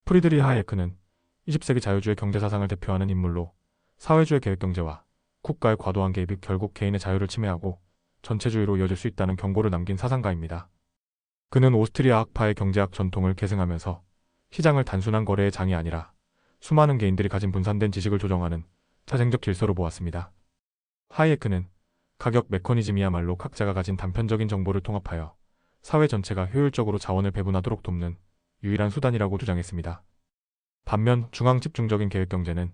프리드리히 하이에크는 20세기 자유주의 경제사상을 대표하는 인물로 사회주의 계획경제와 국가의 과도한 개입이 결국 개인의 자유를 침해하고 전체주의로 이어질 수 있다는 경고를 남긴 사상가입니다. 그는 오스트리아 학파의 경제학 전통을 계승하면서 시장을 단순한 거래의 장이 아니라 수많은 개인들이 가진 분산된 지식을 조정하는 자생적 질서로 보았습니다. 하이에크는 가격 메커니즘이야말로 각자가 가진 단편적인 정보를 통합하여 사회 전체가 효율적으로 자원을 배분하도록 돕는 유일한 수단이라고 주장했습니다. 반면 중앙 집중적인 계획경제는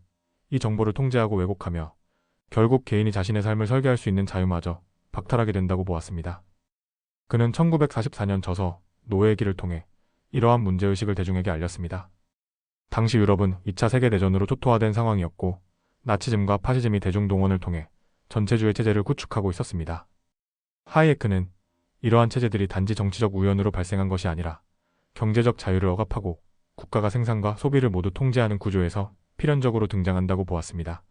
이 정보를 통제하고 왜곡하며 결국 개인이 자신의 삶을 설계할 수 있는 자유마저 박탈하게 된다고 보았습니다. 그는 1944년 저서 노예의 길을 통해 이러한 문제의식을 대중에게 알렸습니다. 당시 유럽은 2차 세계대전으로 초토화된 상황이었고 나치즘과 파시즘이 대중동원을 통해 전체주의 체제를 구축하고 있었습니다. 하이에크는 이러한 체제들이 단지 정치적 우연으로 발생한 것이 아니라 경제적 자유를 억압하고 국가가 생산과 소비를 모두 통제하는 구조에서 필연적으로 등장한다고 보았습니다.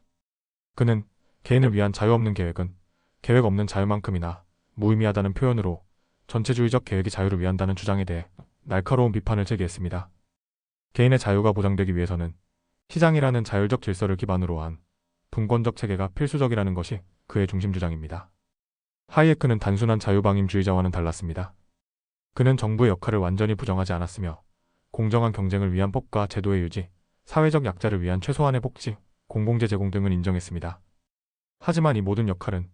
그는 개인을 위한 자유 없는 계획은 계획 없는 자유만큼이나 무의미하다는 표현으로 전체주의적 계획이 자유를 위한다는 주장에 대해 날카로운 비판을 제기했습니다. 개인의 자유가 보장되기 위해서는 시장이라는 자율적 질서를 기반으로 한 분권적 체계가 필수적이라는 것이 그의 중심 주장입니다. 하이에크는 단순한 자유방임주의자와는 달랐습니다. 그는 정부의 역할을 완전히 부정하지 않았으며 공정한 경쟁을 위한 법과 제도의 유지, 사회적 약자를 위한 최소한의 복지, 공공재 제공 등은 인정했습니다. 하지만 이 모든 역할은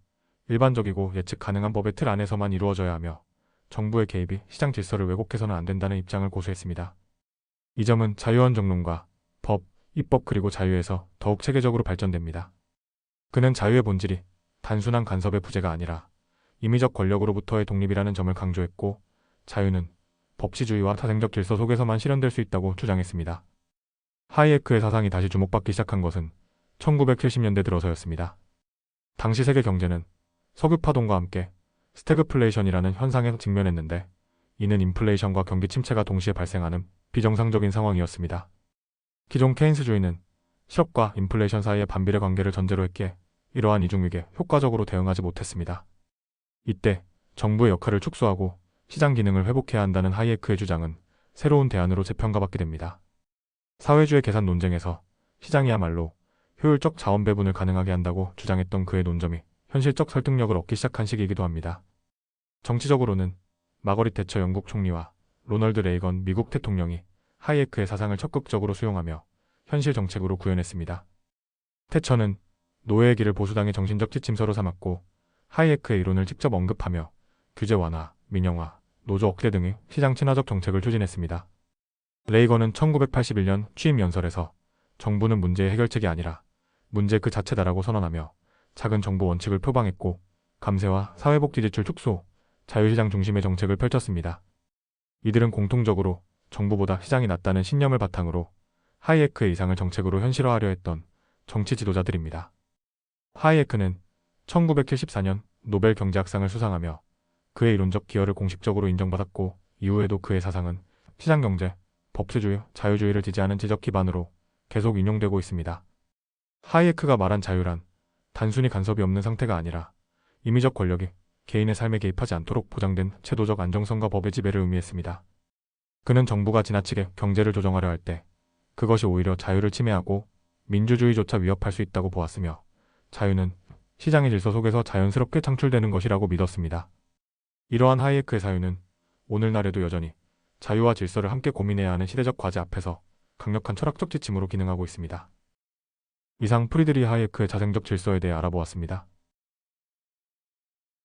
일반적이고 예측 가능한 법의 틀 안에서만 이루어져야 하며 정부의 개입이 시장 질서를 왜곡해서는 안 된다는 입장을 고수했습니다. 이 점은 자유원 정론과 법, 입법 그리고 자유에서 더욱 체계적으로 발전됩니다. 그는 자유의 본질이 단순한 간섭의 부재가 아니라 임의적 권력으로부터의 독립이라는 점을 강조했고 자유는 법치주의와 사생적 질서 속에서만 실현될 수 있다고 주장했습니다. 하이에크의 사상이 다시 주목받기 시작한 것은 1970년대 들어서였습니다. 당시 세계 경제는 석유파동과 함께 스태그플레이션이라는 현상에 직면했는데 이는 인플레이션과 경기 침체가 동시에 발생하는 비정상적인 상황이었습니다. 기존 케인스주의는 실업과 인플레이션 사이의 반비례 관계를 전제로 했기에 이러한 이중위기에 효과적으로 대응하지 못했습니다. 이때 정부의 역할을 축소하고 시장 기능을 회복해야 한다는 하이에크의 주장은 새로운 대안으로 재평가받게 됩니다. 사회주의 계산 논쟁에서 시장이야말로 효율적 자원 배분을 가능하게 한다고 주장했던 그의 논점이 현실적 설득력을 얻기 시작한 시기이기도 합니다. 정치적으로는 마거릿 대처 영국 총리와 로널드 레이건 미국 대통령이 하이에크의 사상을 적극적으로 수용하며 현실 정책으로 구현했습니다. 태처는 노예의 길을 보수당의 정신적 지침서로 삼았고 하이에크의 이론을 직접 언급하며 규제 완화, 민영화, 노조 억제 등의 시장 친화적 정책을 추진했습니다. 레이건은 1981년 취임 연설에서 정부는 문제의 해결책이 아니라 문제 그 자체다라고 선언하며 작은 정부 원칙을 표방했고 감세와 사회복지 지출 축소, 자유시장 중심의 정책을 펼쳤습니다. 이들은 공통적으로 정부보다 시장이 낫다는 신념을 바탕으로 하이에크의 이상을 정책으로 현실화하려 했던 정치 지도자들입니다. 하이에크는 1974년 노벨 경제학상을 수상하며 그의 이론적 기여를 공식적으로 인정받았고 이후에도 그의 사상은 시장경제, 법치주의, 자유주의를 지지하는 지적 기반으로 계속 인용되고 있습니다. 하이에크가 말한 자유란 단순히 간섭이 없는 상태가 아니라 임의적 권력이 개인의 삶에 개입하지 않도록 보장된 제도적 안정성과 법의 지배를 의미했습니다. 그는 정부가 지나치게 경제를 조정하려 할 때 그것이 오히려 자유를 침해하고 민주주의조차 위협할 수 있다고 보았으며 자유는 시장의 질서 속에서 자연스럽게 창출되는 것이라고 믿었습니다. 이러한 하이에크의 사유는 오늘날에도 여전히 자유와 질서를 함께 고민해야 하는 시대적 과제 앞에서 강력한 철학적 지침으로 기능하고 있습니다. 이상 프리드리히 하이에크의 자생적 질서에 대해 알아보았습니다.